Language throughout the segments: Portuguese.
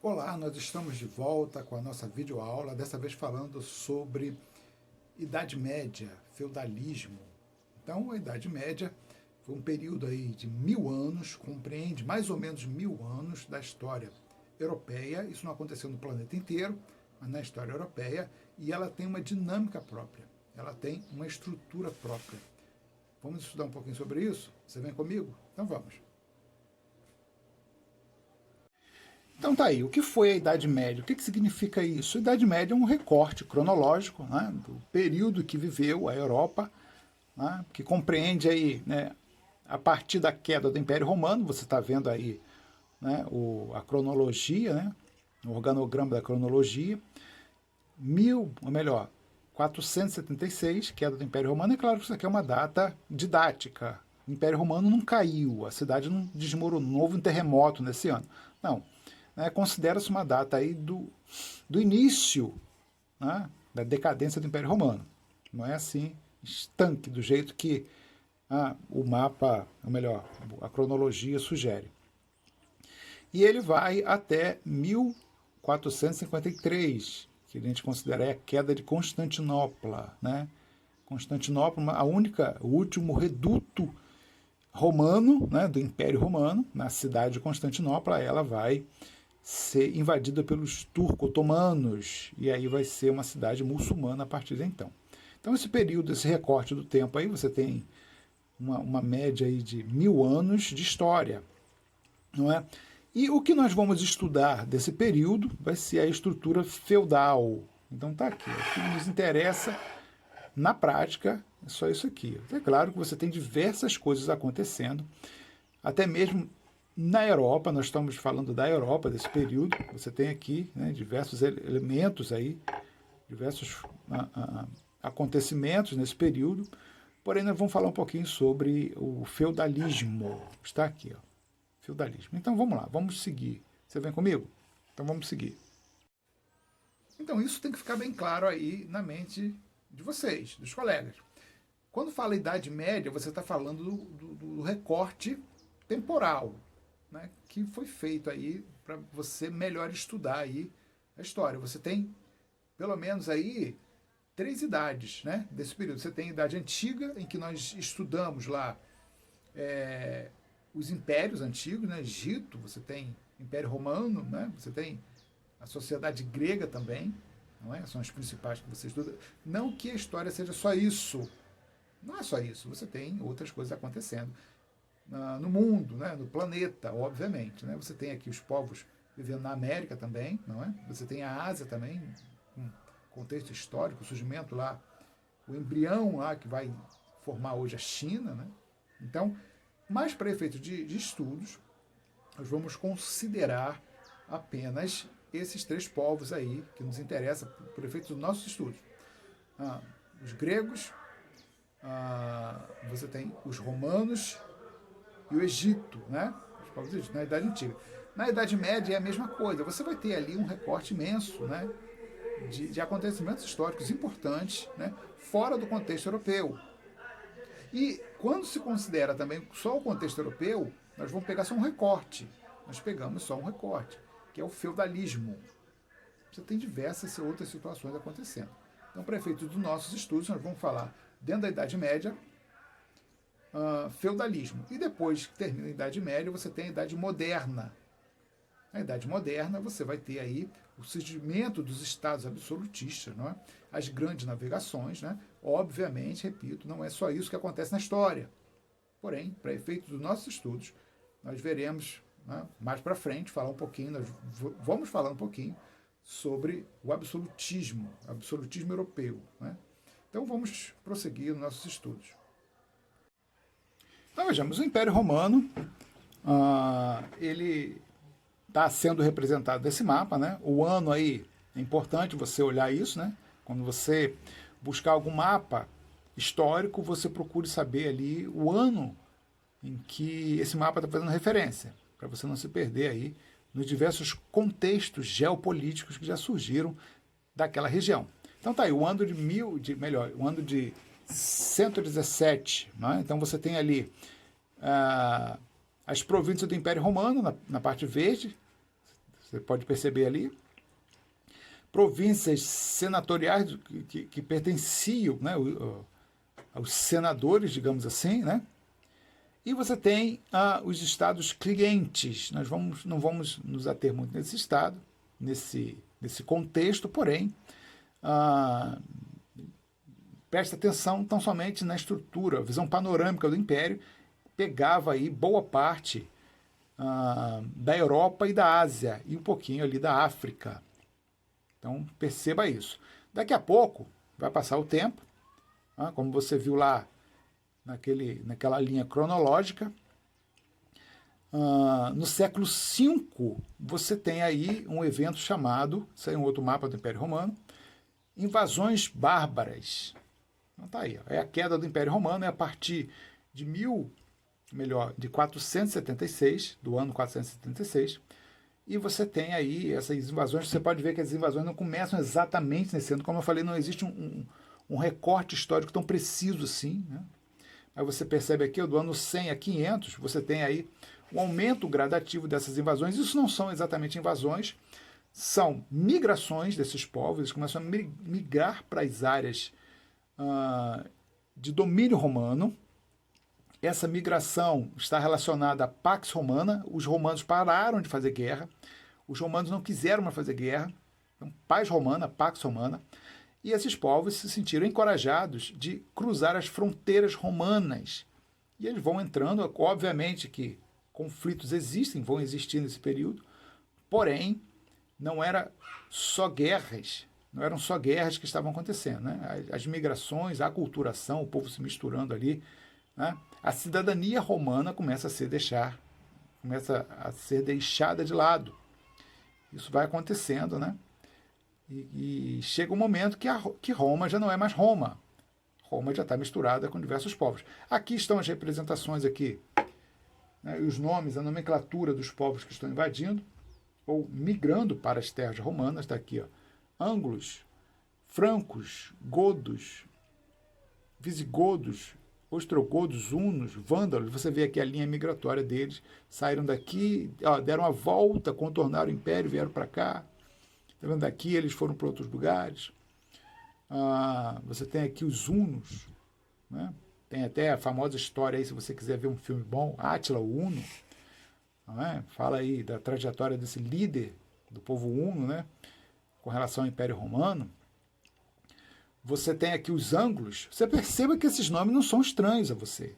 Olá, nós estamos de volta com a nossa videoaula, dessa vez falando sobre Idade Média, feudalismo. Então, a Idade Média foi um período aí de 1000 anos, compreende mais ou menos 1000 anos da história europeia. Isso não aconteceu no planeta inteiro, mas na história europeia, e ela tem uma dinâmica própria, ela tem uma estrutura própria. Vamos estudar um pouquinho sobre isso? Você vem comigo? Então vamos. Então tá aí, o que foi a Idade Média? O que significa isso? A Idade Média é um recorte cronológico, né, do período que viveu a Europa, né, que compreende aí, né, a partir da queda do Império Romano. Você está vendo aí, né, a cronologia, né, o organograma da cronologia, 476, queda do Império Romano. É claro que isso aqui é uma data didática. O Império Romano não caiu, a cidade não desmoronou, não houve um terremoto nesse ano. Não. Considera-se uma data aí do início, né, da decadência do Império Romano. Não é assim, estanque, do jeito que o mapa, ou melhor, a cronologia sugere. E ele vai até 1453, que a gente considera a queda de Constantinopla. Né? Constantinopla, o último reduto romano, né, do Império Romano, na cidade de Constantinopla, ela vai ser invadida pelos turco-otomanos, e aí vai ser uma cidade muçulmana a partir de então. Então esse período, esse recorte do tempo aí, você tem uma média aí de 1000 anos de história, não é? E o que nós vamos estudar desse período vai ser a estrutura feudal. Então tá aqui, o que nos interessa na prática é só isso aqui. É claro que você tem diversas coisas acontecendo, até mesmo na Europa. Nós estamos falando da Europa, desse período. Você tem aqui, né, diversos elementos aí, diversos acontecimentos nesse período. Porém, nós vamos falar um pouquinho sobre o feudalismo. Está aqui, ó, feudalismo. Então vamos lá, vamos seguir. Você vem comigo? Então vamos seguir. Então isso tem que ficar bem claro aí na mente de vocês, dos colegas. Quando fala Idade Média, você está falando do recorte temporal, né, que foi feito aí para você melhor estudar aí a história. Você tem pelo menos aí 3 idades, né, desse período. Você tem a Idade Antiga, em que nós estudamos lá os impérios antigos, né, Egito, você tem Império Romano, né, você tem a sociedade grega também, não é? São as principais que você estuda. Não que a história seja só isso, não é só isso, você tem outras coisas acontecendo no mundo, né, no planeta, obviamente. Né? Você tem aqui os povos vivendo na América também, não é? Você tem a Ásia também, um contexto histórico, o surgimento lá, o embrião lá que vai formar hoje a China. Né? Então, mas para efeitos de estudos, nós vamos considerar apenas esses 3 povos aí que nos interessam por efeitos dos nossos estudos. Os gregos, você tem os romanos e o Egito, né? Os povos do Egito, na Idade Antiga. Na Idade Média é a mesma coisa. Você vai ter ali um recorte imenso, né, de acontecimentos históricos importantes, né, fora do contexto europeu. E quando se considera também só o contexto europeu, nós vamos pegar só um recorte. Nós pegamos só um recorte, que é o feudalismo. Você tem diversas outras situações acontecendo. Então, para efeitos dos nossos estudos, nós vamos falar dentro da Idade Média, feudalismo. E depois que termina a Idade Média, você tem a Idade Moderna. Na Idade Moderna, você vai ter aí o surgimento dos estados absolutistas, não é? As grandes navegações. Né? Obviamente, repito, não é só isso que acontece na história. Porém, para efeitos dos nossos estudos, nós veremos, né, mais para frente, falar um pouquinho, nós vamos falar um pouquinho sobre o absolutismo europeu. Né? Então vamos prosseguir nos nossos estudos. Então vejamos, o Império Romano, ele está sendo representado nesse mapa. Né? O ano aí, é importante você olhar isso. Né? Quando você buscar algum mapa histórico, você procure saber ali o ano em que esse mapa está fazendo referência, para você não se perder aí nos diversos contextos geopolíticos que já surgiram daquela região. Então tá aí, o ano o ano de 117, né? Então você tem ali as províncias do Império Romano na parte verde, você pode perceber ali, províncias senatoriais que pertenciam, né, aos senadores, digamos assim, né? E você tem os estados clientes. Nós não vamos nos ater muito nesse estado, nesse contexto, porém, presta atenção tão somente na estrutura, a visão panorâmica do Império, pegava aí boa parte da Europa e da Ásia, e um pouquinho ali da África. Então, perceba isso. Daqui a pouco, vai passar o tempo, como você viu lá, naquela linha cronológica. No século V, você tem aí um evento chamado, isso aí é um outro mapa do Império Romano, invasões bárbaras. Então tá aí, é a queda do Império Romano, é a partir de 476, do ano 476, e você tem aí essas invasões. Você pode ver que as invasões não começam exatamente nesse ano, como eu falei, não existe um recorte histórico tão preciso assim, né? Aí você percebe aqui, do ano 100 a 500, você tem aí um aumento gradativo dessas invasões. Isso não são exatamente invasões, são migrações desses povos. Eles começam a migrar para as áreas de domínio romano. Essa migração está relacionada à Pax Romana. Os romanos pararam de fazer guerra. Os romanos não quiseram mais fazer guerra. Então, Paz Romana, Pax Romana. E esses povos se sentiram encorajados de cruzar as fronteiras romanas. E eles vão entrando, obviamente que conflitos existem, vão existir nesse período, porém, não eram só guerras que estavam acontecendo, né? As migrações, a aculturação, o povo se misturando ali, né? A cidadania romana começa a ser deixada de lado. Isso vai acontecendo, né? E chega um momento que Roma já não é mais Roma. Roma já está misturada com diversos povos. Aqui estão as representações aqui, né, os nomes, a nomenclatura dos povos que estão invadindo ou migrando para as terras romanas. Está aqui, ó, ângulos, francos, godos, visigodos, ostrogodos, hunos, vândalos. Você vê aqui a linha migratória deles. Saíram daqui, deram a volta, contornaram o império, vieram para cá. Tá vendo? Daqui eles foram para outros lugares. Você tem aqui os hunos, né? Tem até a famosa história aí, se você quiser ver um filme bom, Átila, o Huno, não é? Fala aí da trajetória desse líder do povo huno, né? Com relação ao Império Romano. Você tem aqui os ângulos. Você perceba que esses nomes não são estranhos a você.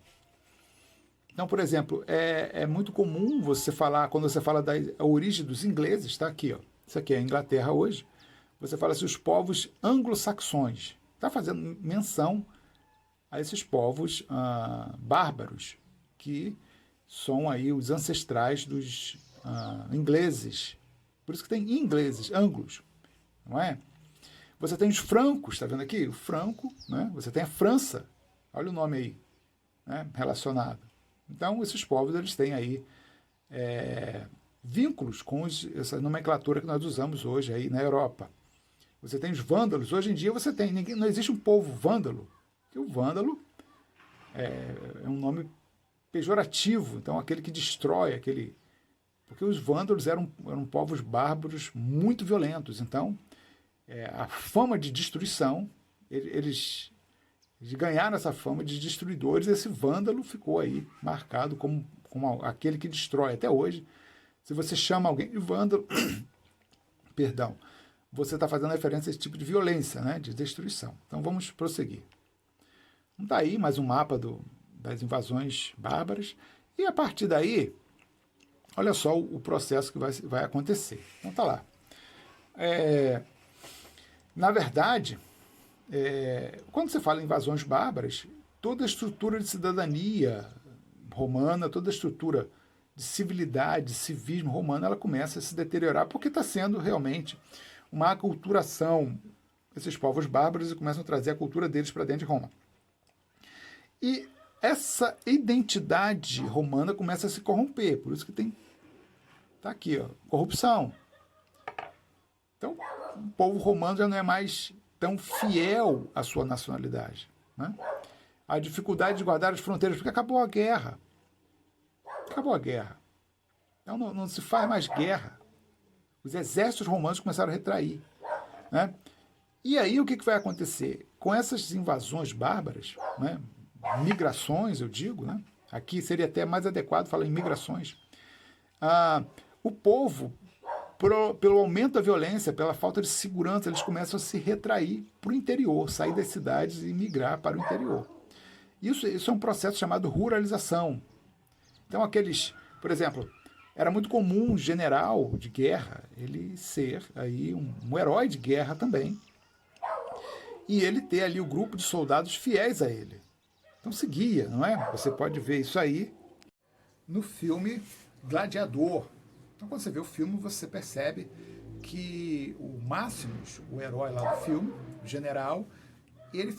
Então, por exemplo, é muito comum você falar, quando você fala da origem dos ingleses, está aqui, ó. Isso aqui é a Inglaterra hoje. Você fala assim, os povos anglo-saxões. Está fazendo menção a esses povos bárbaros, que são aí os ancestrais dos ingleses. Por isso que tem ingleses, anglos, não é? Você tem os francos, está vendo aqui? O franco, né? Você tem a França, olha o nome aí, né? Relacionado. Então, esses povos, eles têm aí vínculos com essa nomenclatura que nós usamos hoje aí na Europa. Você tem os vândalos. Hoje em dia você tem, não existe um povo vândalo, porque o vândalo é um nome pejorativo, então aquele que destrói, porque os vândalos eram povos bárbaros muito violentos. Então, a fama de destruição, eles ganharam essa fama de destruidores, e esse vândalo ficou aí marcado como aquele que destrói até hoje. Se você chama alguém de vândalo, perdão, você está fazendo referência a esse tipo de violência, né, de destruição. Então vamos prosseguir. Então está aí mais um mapa das invasões bárbaras. E a partir daí, olha só o processo que vai acontecer. Então está lá. Na verdade, quando você fala em invasões bárbaras, toda a estrutura de cidadania romana, toda a estrutura de civilidade, de civismo romano, ela começa a se deteriorar, porque está sendo realmente uma aculturação. Esses povos bárbaros começam a trazer a cultura deles para dentro de Roma. E essa identidade romana começa a se corromper, por isso que está aqui, ó, corrupção. Então, o povo romano já não é mais tão fiel à sua nacionalidade, né? A dificuldade de guardar as fronteiras, porque acabou a guerra. Acabou a guerra. Então não se faz mais guerra. Os exércitos romanos começaram a retrair, né? E aí o que vai acontecer? Com essas invasões bárbaras, né, migrações, eu digo, né, aqui seria até mais adequado falar em migrações, o povo, pelo aumento da violência, pela falta de segurança, eles começam a se retrair para o interior, sair das cidades e migrar para o interior. Isso é um processo chamado ruralização. Então por exemplo, era muito comum um general de guerra ele ser aí um herói de guerra também, e ele ter ali o grupo de soldados fiéis a ele. Então seguia, não é? Você pode ver isso aí no filme Gladiador. Então quando você vê o filme, você percebe que o Máximos, o herói lá do filme, o general, ele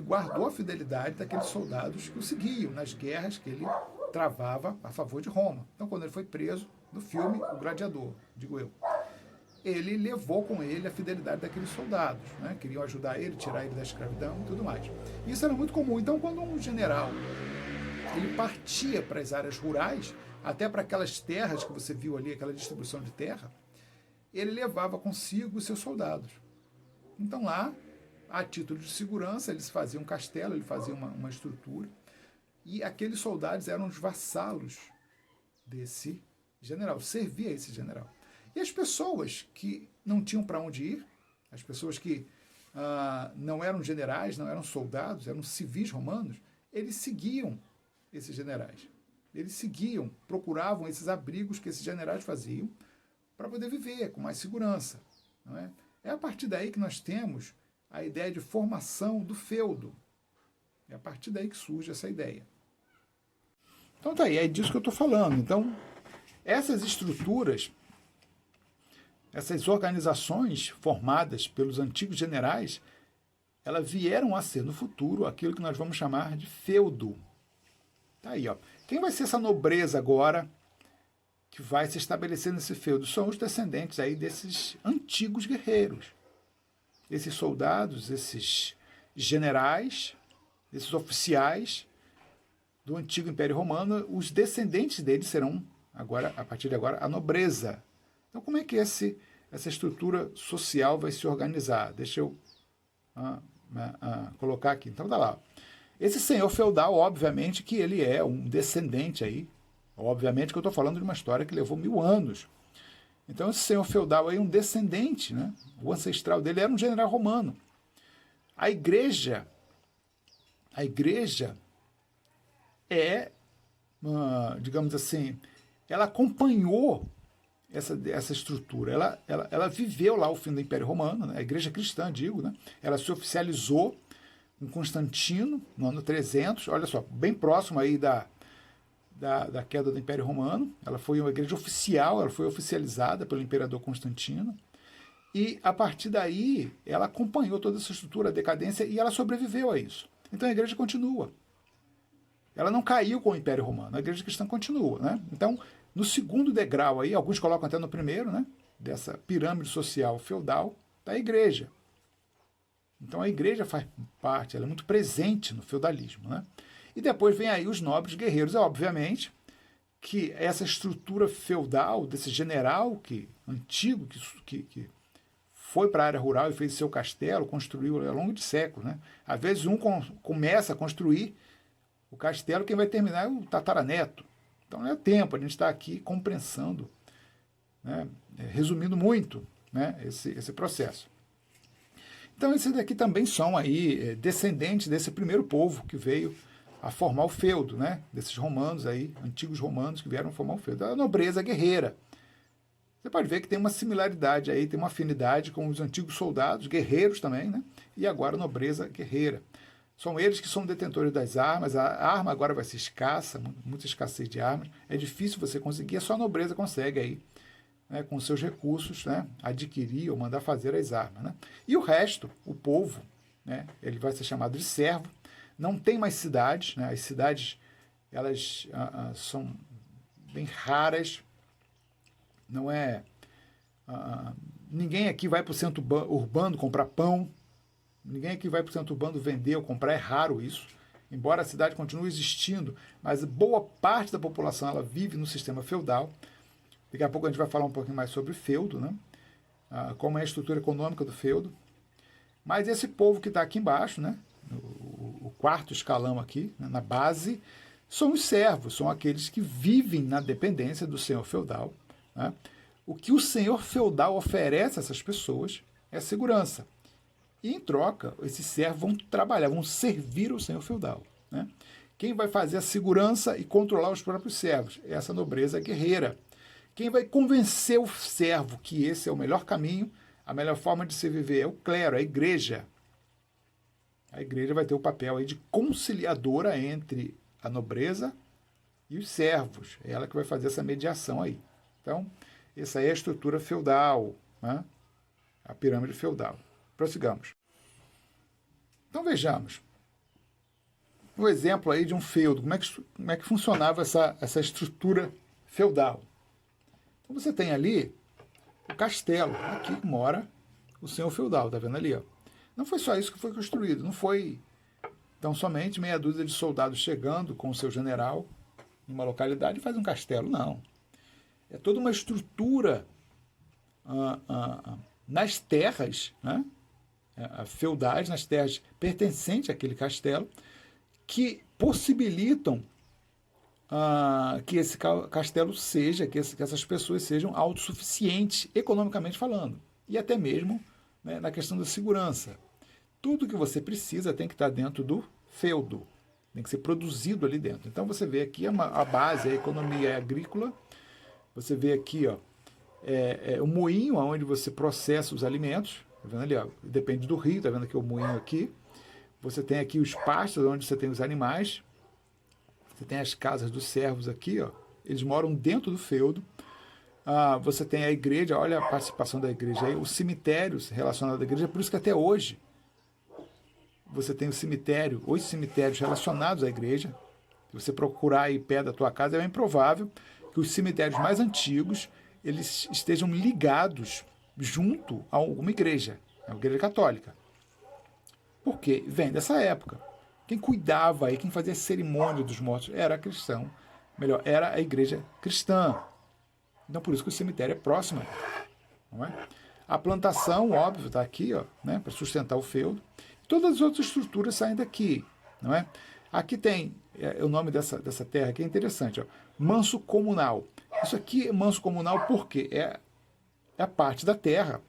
guardou a fidelidade daqueles soldados que o seguiam nas guerras que ele travava a favor de Roma. Então quando ele foi preso, no filme O Gladiador, digo eu, ele levou com ele a fidelidade daqueles soldados, né? Queriam ajudar ele, tirar ele da escravidão e tudo mais. Isso era muito comum. Então, quando um general ele partia para as áreas rurais, até para aquelas terras que você viu ali, aquela distribuição de terra, ele levava consigo os seus soldados. Então lá, a título de segurança, eles faziam um castelo, ele fazia uma estrutura, e aqueles soldados eram os vassalos desse general, servia a esse general. E as pessoas que não tinham para onde ir, as pessoas que não eram generais, não eram soldados, eram civis romanos, eles seguiam esses generais. Eles seguiam, procuravam esses abrigos que esses generais faziam para poder viver com mais segurança. Não é? É a partir daí que nós temos a ideia de formação do feudo. É a partir daí que surge essa ideia. Então tá aí, é disso que eu estou falando. Então, essas estruturas, essas organizações formadas pelos antigos generais, elas vieram a ser no futuro aquilo que nós vamos chamar de feudo. Tá aí, ó. Quem vai ser essa nobreza agora que vai se estabelecer nesse feudo? São os descendentes aí desses antigos guerreiros. Esses soldados, esses generais, esses oficiais do antigo Império Romano, os descendentes deles serão, agora, a partir de agora, a nobreza. Então, como é que essa estrutura social vai se organizar? Deixa eu colocar aqui. Então, tá lá. Esse senhor feudal, obviamente, que ele é um descendente aí. Obviamente que eu estou falando de uma história que levou 1000 anos. Então, esse senhor feudal aí é um descendente, né? O ancestral dele era um general romano. A igreja é, digamos assim, ela acompanhou essa estrutura. Ela viveu lá o fim do Império Romano, né? A igreja cristã, digo, né? Ela se oficializou com Constantino no ano 300, olha só, bem próximo aí da queda do Império Romano. Ela foi uma igreja oficial, ela foi oficializada pelo imperador Constantino, e a partir daí ela acompanhou toda essa estrutura, a decadência, e ela sobreviveu a isso. Então a igreja continua. Ela não caiu com o Império Romano, a igreja cristã continua, né? Então, no segundo degrau aí, alguns colocam até no primeiro, né, dessa pirâmide social feudal, da igreja. Então a igreja faz parte, ela é muito presente no feudalismo, né? E depois vem aí os nobres guerreiros. Obviamente que essa estrutura feudal desse general antigo que foi para a área rural e fez seu castelo, construiu ao longo de séculos, né? Às vezes um começa a construir o castelo, quem vai terminar é o tataraneto. Então não é tempo, a gente está aqui compreensando, né? Resumindo muito, né, esse processo. Então esses daqui também são aí descendentes desse primeiro povo que veio a formar o feudo, né? Desses romanos aí, antigos romanos que vieram formar o feudo. A nobreza guerreira. Você pode ver que tem uma similaridade aí, tem uma afinidade com os antigos soldados, guerreiros também, né? E agora a nobreza guerreira. São eles que são detentores das armas, a arma agora vai ser escassa, muita escassez de armas, é difícil você conseguir, só a nobreza consegue aí, né, com seus recursos, né, adquirir ou mandar fazer as armas, né? E o resto, o povo, né, ele vai ser chamado de servo. Não tem mais cidades, né? As cidades elas são bem raras, não é... ninguém aqui vai para o centro urbano comprar pão, ninguém aqui vai para o centro urbano vender ou comprar, é raro isso, embora a cidade continue existindo, mas boa parte da população ela vive no sistema feudal. Daqui a pouco a gente vai falar um pouquinho mais sobre feudo, né? Como é a estrutura econômica do feudo. Mas esse povo que está aqui embaixo, né? O quarto escalão aqui, né? Na base, são os servos, são aqueles que vivem na dependência do senhor feudal. Né? O que o senhor feudal oferece a essas pessoas é segurança. E, em troca, esses servos vão trabalhar, vão servir o senhor feudal. Né? Quem vai fazer a segurança e controlar os próprios servos? É essa nobreza guerreira. Quem vai convencer o servo que esse é o melhor caminho, a melhor forma de se viver é o clero, a igreja. A igreja vai ter o papel aí de conciliadora entre a nobreza e os servos. É ela que vai fazer essa mediação aí. Então, essa aí é a estrutura feudal, né? A pirâmide feudal. Prossigamos. Então, vejamos. Um exemplo aí de um feudo. Como é que funcionava essa estrutura feudal? Então, você tem ali o castelo. Aqui mora o senhor feudal, tá vendo ali? Ó. Não foi só isso que foi construído. Não foi tão somente meia dúzia de soldados chegando com o seu general em uma localidade e faz um castelo. Não. É toda uma estrutura nas terras, né? Feudais, nas terras pertencentes àquele castelo, que possibilitam que esse castelo seja, que essas pessoas sejam autossuficientes, economicamente falando, e até mesmo, né, na questão da segurança. Tudo que você precisa tem que estar dentro do feudo, tem que ser produzido ali dentro. Então você vê aqui a base, a economia agrícola, você vê aqui o moinho, onde você processa os alimentos, tá vendo ali? Ó, depende do rio, tá vendo aqui o moinho aqui. Você tem aqui os pastos, onde você tem os animais. Você tem as casas dos servos aqui, ó. Eles moram dentro do feudo. Você tem a igreja, olha a participação da igreja aí, os cemitérios relacionados à igreja, por isso que até hoje você tem o cemitério, 8 cemitérios relacionados à igreja. Se você procurar aí perto da tua casa, é bem provável que os cemitérios mais antigos eles estejam ligados junto a alguma igreja, a igreja católica. Por quê? Vem dessa época. Quem cuidava aí, quem fazia a cerimônia dos mortos era cristão, melhor, era a igreja cristã. Então por isso que o cemitério é próximo. Não é? A plantação, óbvio, está aqui, ó, né, para sustentar o feudo. Todas as outras estruturas saem daqui. Não é? Aqui tem o nome dessa terra aqui é interessante, ó, manso comunal. Isso aqui é manso comunal porque é a parte da terra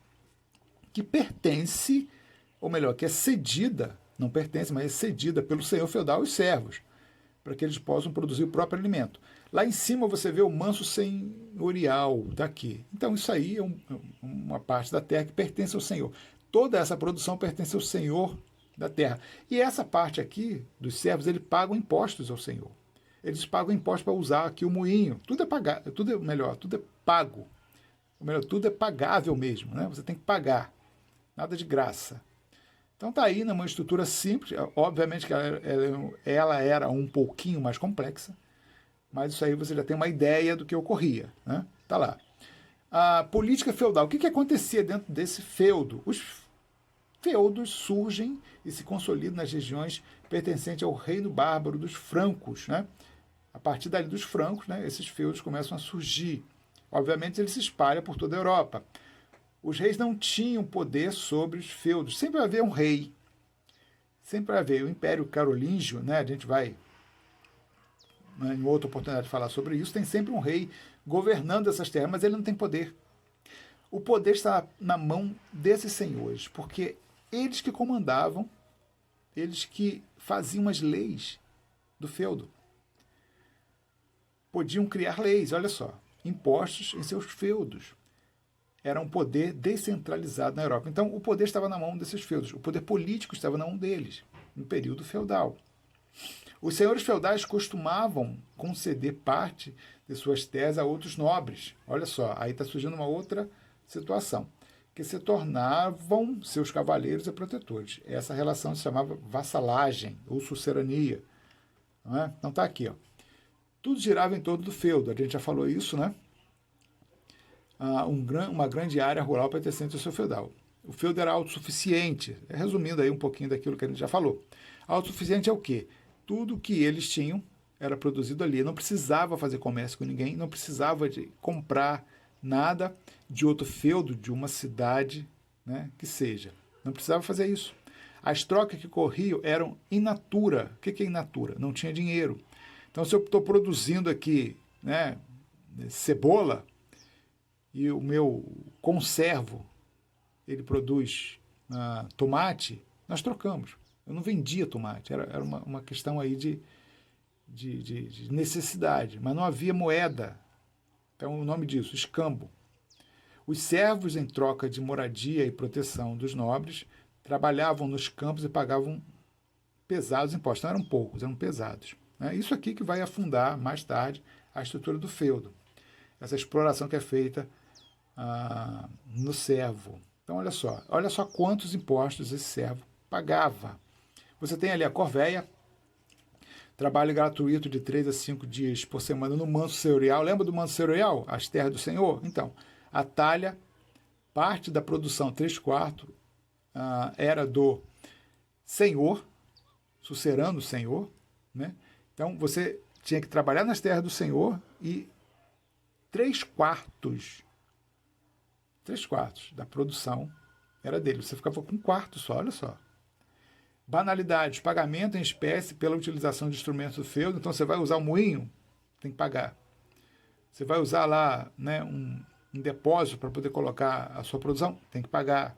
que pertence, ou melhor, que é cedida, não pertence, mas é cedida pelo senhor feudal e os servos, para que eles possam produzir o próprio alimento. Lá em cima você vê o manso senhorial daqui. Então isso aí é uma parte da terra que pertence ao senhor. Toda essa produção pertence ao senhor da terra. E essa parte aqui dos servos, eles pagam impostos ao senhor. Eles pagam impostos para usar aqui o moinho. Tudo é pago, tudo é pago. Ou melhor, tudo é pagável mesmo, né? Você tem que pagar. Nada de graça. Então está aí numa estrutura simples. Obviamente que ela era um pouquinho mais complexa, mas isso aí você já tem uma ideia do que ocorria, né? Tá lá. A política feudal. O que acontecia dentro desse feudo? Os feudos surgem e se consolidam nas regiões pertencentes ao reino bárbaro dos francos, né? A partir dali dos francos, né, esses feudos começam a surgir. Obviamente, ele se espalha por toda a Europa. Os reis não tinham poder sobre os feudos. Sempre vai haver um rei. Sempre vai haver o Império Carolíngio, né? A gente vai, em outra oportunidade, falar sobre isso. Tem sempre um rei governando essas terras, mas ele não tem poder. O poder está na mão desses senhores, porque eles que comandavam, eles que faziam as leis do feudo. Podiam criar leis, olha só, impostos em seus feudos. Era um poder descentralizado na Europa. Então, o poder estava na mão desses feudos. O poder político estava na mão deles, no período feudal. Os senhores feudais costumavam conceder parte de suas terras a outros nobres. Olha só, aí está surgindo uma outra situação, que se tornavam seus cavaleiros e protetores. Essa relação se chamava vassalagem ou sucerania. Não é? Então está aqui, ó. Tudo girava em torno do feudo, a gente já falou isso, né? Uma grande área rural pertencente ao seu feudal. O feudo era autossuficiente, resumindo aí um pouquinho daquilo que a gente já falou. Autossuficiente é o quê? Tudo que eles tinham era produzido ali, não precisava fazer comércio com ninguém, não precisava de comprar nada de outro feudo, de uma cidade, né, que seja. Não precisava fazer isso. As trocas que corriam eram in natura. O que é in natura? Não tinha dinheiro. Então, se eu estou produzindo aqui, né, cebola, e o meu conservo ele produz tomate, nós trocamos. Eu não vendia tomate, era uma questão aí de necessidade, mas não havia moeda. Então, o nome disso, escambo. Os servos, em troca de moradia e proteção dos nobres, trabalhavam nos campos e pagavam pesados impostos. Não eram poucos, eram pesados. Né? Isso aqui que vai afundar, mais tarde, a estrutura do feudo. Essa exploração que é feita no servo. Então, olha só quantos impostos esse servo pagava. Você tem ali a corvéia, trabalho gratuito de 3 a 5 dias por semana no manso senhorial. Lembra do manso senhorial? As terras do Senhor? Então, a talha, parte da produção, 3/4, era do senhor, sucerano senhor. Né? Então, você tinha que trabalhar nas terras do Senhor e 3/4 da produção era dele. Você ficava com 1/4 só, olha só. Banalidades, pagamento em espécie pela utilização de instrumentos do feudo. Então, você vai usar um moinho, tem que pagar. Você vai usar lá, né, um depósito para poder colocar a sua produção, tem que pagar.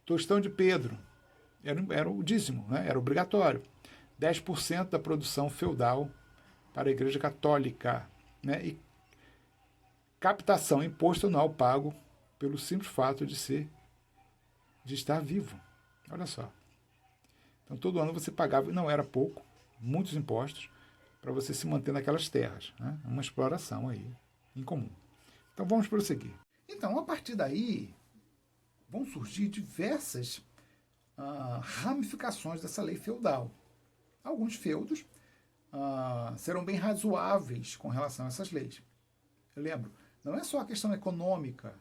Tostão de Pedro, era o dízimo, né, era obrigatório. 10% da produção feudal para a Igreja Católica. Né, e captação, imposto anual pago pelo simples fato de estar vivo. Olha só. Então, todo ano você pagava, não era pouco, muitos impostos, para você se manter naquelas terras. Né? Uma exploração aí, incomum. Então, vamos prosseguir. Então, a partir daí, vão surgir diversas ramificações dessa lei feudal. Alguns feudos serão bem razoáveis com relação a essas leis. Eu lembro, não é só a questão econômica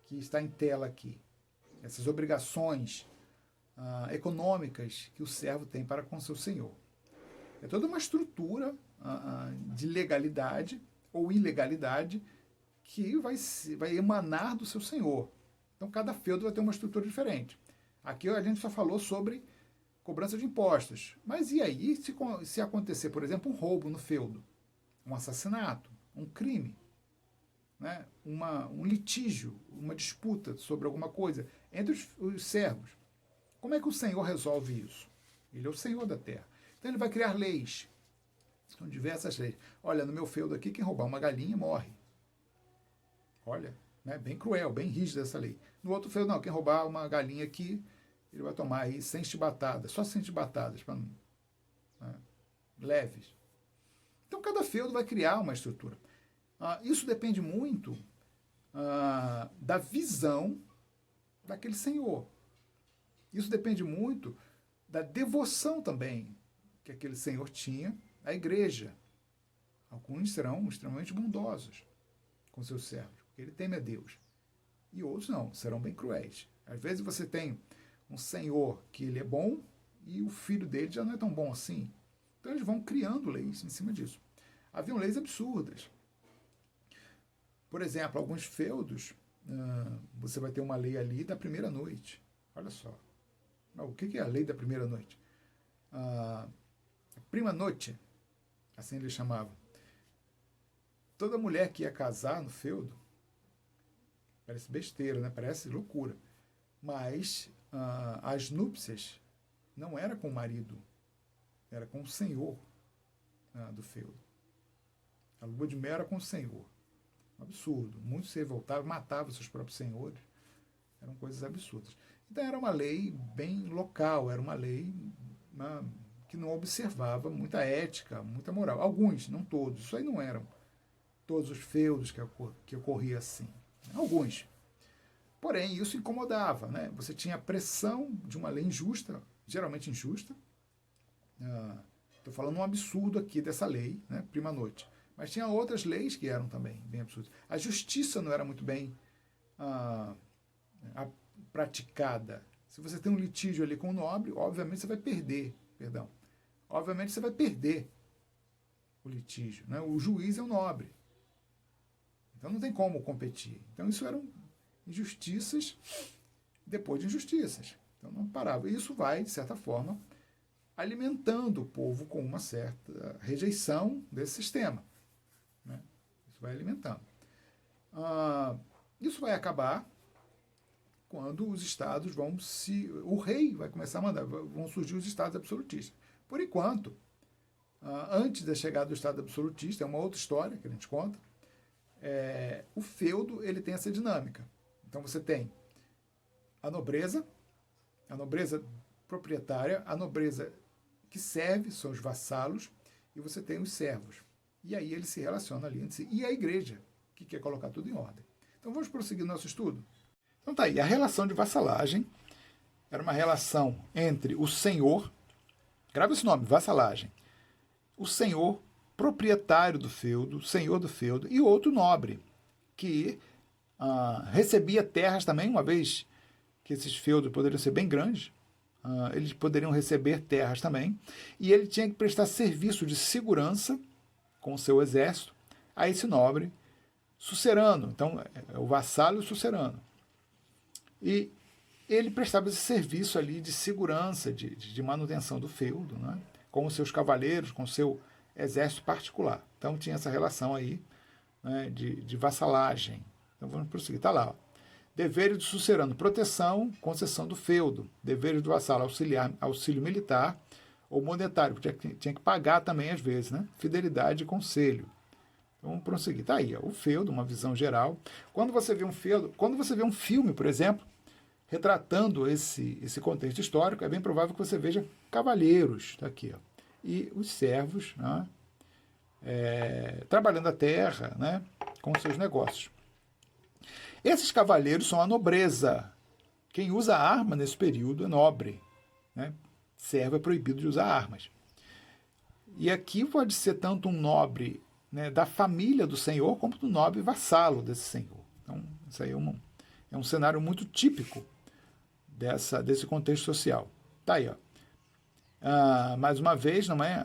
que está em tela aqui. Essas obrigações econômicas que o servo tem para com seu senhor. É toda uma estrutura de legalidade ou ilegalidade que vai emanar do seu senhor. Então, cada feudo vai ter uma estrutura diferente. Aqui a gente só falou sobre cobrança de impostos. Mas e aí se acontecer, por exemplo, um roubo no feudo? Um assassinato? Um crime? Né? Um litígio, uma disputa sobre alguma coisa entre os servos. Como é que o Senhor resolve isso? Ele é o Senhor da terra. Então ele vai criar leis. São diversas leis. Olha, no meu feudo aqui, quem roubar uma galinha morre. Olha, né? Bem cruel, bem rígida essa lei. No outro feudo, não, quem roubar uma galinha aqui, ele vai tomar aí 100 chibatadas, só 100 chibatadas, leves. Então cada feudo vai criar uma estrutura. Isso depende muito da visão daquele senhor. Isso depende muito da devoção também que aquele senhor tinha à igreja. Alguns serão extremamente bondosos com seus servos, porque ele teme a Deus. E outros não, serão bem cruéis. Às vezes você tem um senhor que ele é bom e o filho dele já não é tão bom assim. Então eles vão criando leis em cima disso. Haviam leis absurdas. Por exemplo, alguns feudos, você vai ter uma lei ali da primeira noite. Olha só. O que é a lei da primeira noite? A prima noite, assim eles chamavam. Toda mulher que ia casar no feudo, parece besteira, né? Parece loucura. Mas as núpcias não era com o marido, era com o senhor do feudo. A lua de mel era com o senhor. Um absurdo. Muitos se revoltavam, matavam seus próprios senhores. Eram coisas absurdas. Então era uma lei bem local, era uma lei que não observava muita ética, muita moral. Alguns, não todos. Isso aí não eram todos os feudos que ocorria assim. Alguns. Porém, isso incomodava. Né? Você tinha a pressão de uma lei injusta, geralmente injusta. Estou falando um absurdo aqui dessa lei, né? Prima noite. Mas tinha outras leis que eram também bem absurdas. A justiça não era muito bem praticada. Se você tem um litígio ali com o nobre, obviamente você vai perder. Obviamente você vai perder o litígio. Né? O juiz é o nobre. Então não tem como competir. Então isso eram injustiças depois de injustiças. Então não parava. E isso vai, de certa forma, alimentando o povo com uma certa rejeição desse sistema, né? Isso vai alimentando. Isso vai acabar quando os estados vão se... O rei vai começar a mandar, vão surgir os estados absolutistas. Por enquanto, antes da chegada do estado absolutista, é uma outra história que a gente conta, o feudo ele tem essa dinâmica. Então você tem a nobreza proprietária, a nobreza que serve, são os vassalos, e você tem os servos. E aí ele se relaciona ali entre si. E a igreja, que quer colocar tudo em ordem. Então vamos prosseguir o nosso estudo. Então tá aí, a relação de vassalagem era uma relação entre o senhor, grava esse nome, vassalagem, o senhor proprietário do feudo, senhor do feudo, e outro nobre, que recebia terras também, uma vez que esses feudos poderiam ser bem grandes, eles poderiam receber terras também, e ele tinha que prestar serviço de segurança com o seu exército a esse nobre sucerano. Então, é o vassalo e o sucerano. E ele prestava esse serviço ali de segurança, de manutenção do feudo, né? Com os seus cavaleiros, com o seu exército particular. Então, tinha essa relação aí, né, de vassalagem. Então, vamos prosseguir. Está lá, ó. Deveres do sucerano, proteção, concessão do feudo. Deveres do vassalo, auxílio militar ou monetário, porque tinha que pagar também às vezes, né? Fidelidade e conselho. Então, vamos prosseguir. Está aí, ó, o feudo, uma visão geral. Quando você vê um feudo, quando você vê um filme, por exemplo, retratando esse contexto histórico, é bem provável que você veja cavalheiros, tá aqui, ó, e os servos, né, trabalhando a terra, né, com seus negócios. Esses cavaleiros são a nobreza. Quem usa arma nesse período é nobre, né? Servo é proibido de usar armas. E aqui pode ser tanto um nobre, né, da família do senhor, como do nobre vassalo desse senhor. Então, isso aí é um cenário muito típico desse contexto social. Tá aí, ó. Mais uma vez, não é?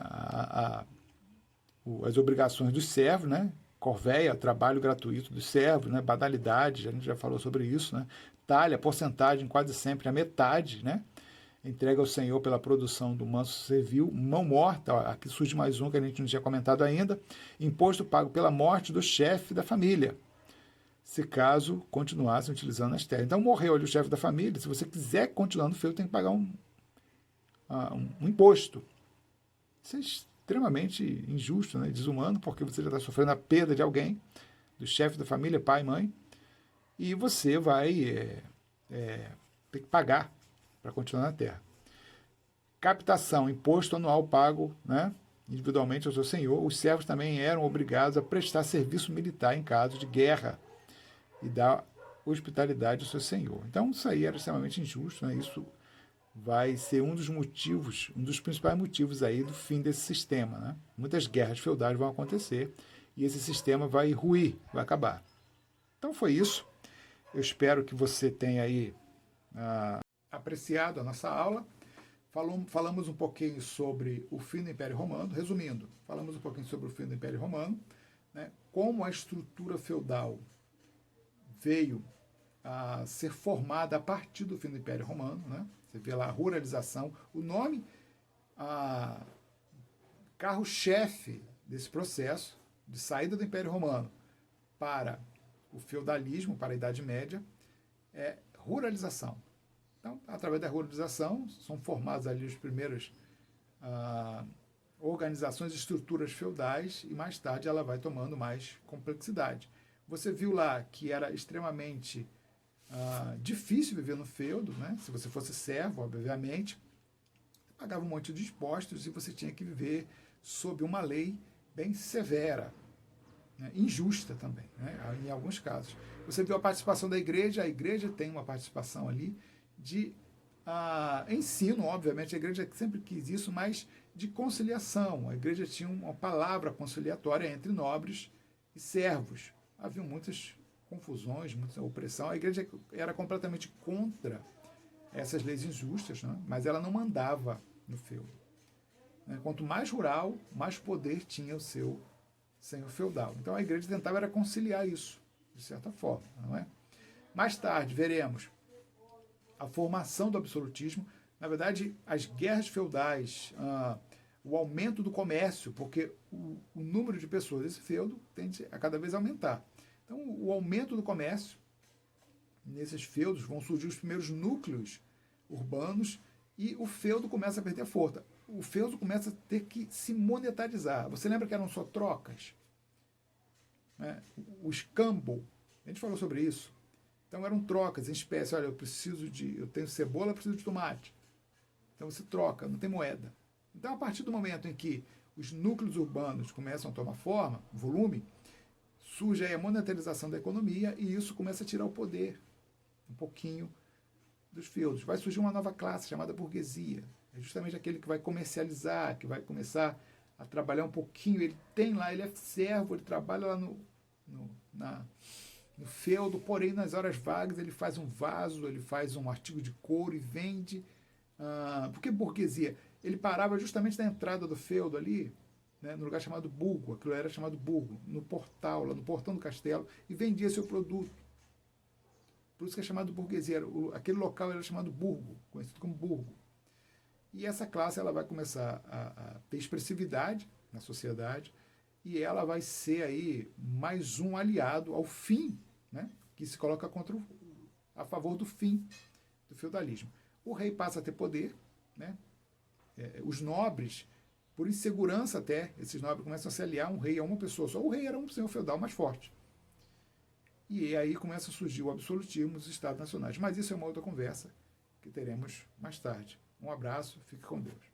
As obrigações dos servos, né? Corvéia, trabalho gratuito dos servos, né? Banalidade, a gente já falou sobre isso, né? Talha, porcentagem, quase sempre a metade, né? Entrega ao senhor pela produção do manso servil. Mão morta, ó, aqui surge mais um que a gente não tinha comentado ainda. Imposto pago pela morte do chefe da família, se caso continuassem utilizando as terras. Então morreu ali o chefe da família, se você quiser continuar no feudo, tem que pagar um imposto. Isso é extremamente injusto, né? Desumano, porque você já está sofrendo a perda de alguém, do chefe da família, pai, mãe, e você vai ter que pagar para continuar na terra. Captação, imposto anual pago, né, individualmente ao seu senhor. Os servos também eram obrigados a prestar serviço militar em caso de guerra e dar hospitalidade ao seu senhor. Então isso aí era extremamente injusto, né? Isso vai ser um dos motivos, um dos principais motivos aí do fim desse sistema, né? Muitas guerras feudais vão acontecer e esse sistema vai ruir, vai acabar. Então foi isso. Eu espero que você tenha aí apreciado a nossa aula. Falamos um pouquinho sobre o fim do Império Romano. Resumindo, falamos um pouquinho sobre o fim do Império Romano, né? Como a estrutura feudal veio a ser formada a partir do fim do Império Romano, né? Você vê lá a ruralização, o nome, carro-chefe desse processo de saída do Império Romano para o feudalismo, para a Idade Média, é ruralização. Então, através da ruralização, são formadas ali as primeiras organizações e estruturas feudais e mais tarde ela vai tomando mais complexidade. Você viu lá que era extremamente difícil viver no feudo, né? Se você fosse servo, obviamente, você pagava um monte de impostos e você tinha que viver sob uma lei bem severa, né? Injusta também, né? Em alguns casos. Você viu a participação da igreja, a igreja tem uma participação ali de ensino, obviamente, a igreja sempre quis isso, mas de conciliação. A igreja tinha uma palavra conciliatória entre nobres e servos. Havia muitas confusões, muita opressão. A igreja era completamente contra essas leis injustas, né? Mas ela não mandava no feudo. Quanto mais rural, mais poder tinha o seu senhor feudal. Então a igreja tentava era conciliar isso, de certa forma, não é? Mais tarde veremos a formação do absolutismo, na verdade, as guerras feudais, o aumento do comércio, porque o número de pessoas desse feudo tende a cada vez aumentar. Então, o aumento do comércio, nesses feudos vão surgir os primeiros núcleos urbanos e o feudo começa a perder força. O feudo começa a ter que se monetarizar. Você lembra que eram só trocas? Né? O escambo, a gente falou sobre isso. Então eram trocas em espécie. Olha, eu tenho cebola, eu preciso de tomate. Então você troca, não tem moeda. Então, a partir do momento em que os núcleos urbanos começam a tomar forma, volume, surge aí a monetarização da economia e isso começa a tirar o poder um pouquinho dos feudos. Vai surgir uma nova classe chamada burguesia. É justamente aquele que vai comercializar, que vai começar a trabalhar um pouquinho. Ele tem lá, ele é servo, ele trabalha lá no feudo, porém nas horas vagas ele faz um vaso, ele faz um artigo de couro e vende. Por que burguesia? Ele parava justamente na entrada do feudo ali, né, no lugar chamado burgo, aquilo era chamado burgo, no portal, lá no portão do castelo, e vendia seu produto. Por isso que é chamado burguesia. Aquele local era chamado burgo, conhecido como burgo. E essa classe ela vai começar a ter expressividade na sociedade e ela vai ser aí mais um aliado ao fim, né, que se coloca a favor do fim do feudalismo. O rei passa a ter poder, né? Os nobres, por insegurança até, esses nobres começam a se aliar um rei a uma pessoa só. O rei era um senhor feudal mais forte. E aí começa a surgir o absolutismo dos Estados Nacionais. Mas isso é uma outra conversa que teremos mais tarde. Um abraço, fique com Deus.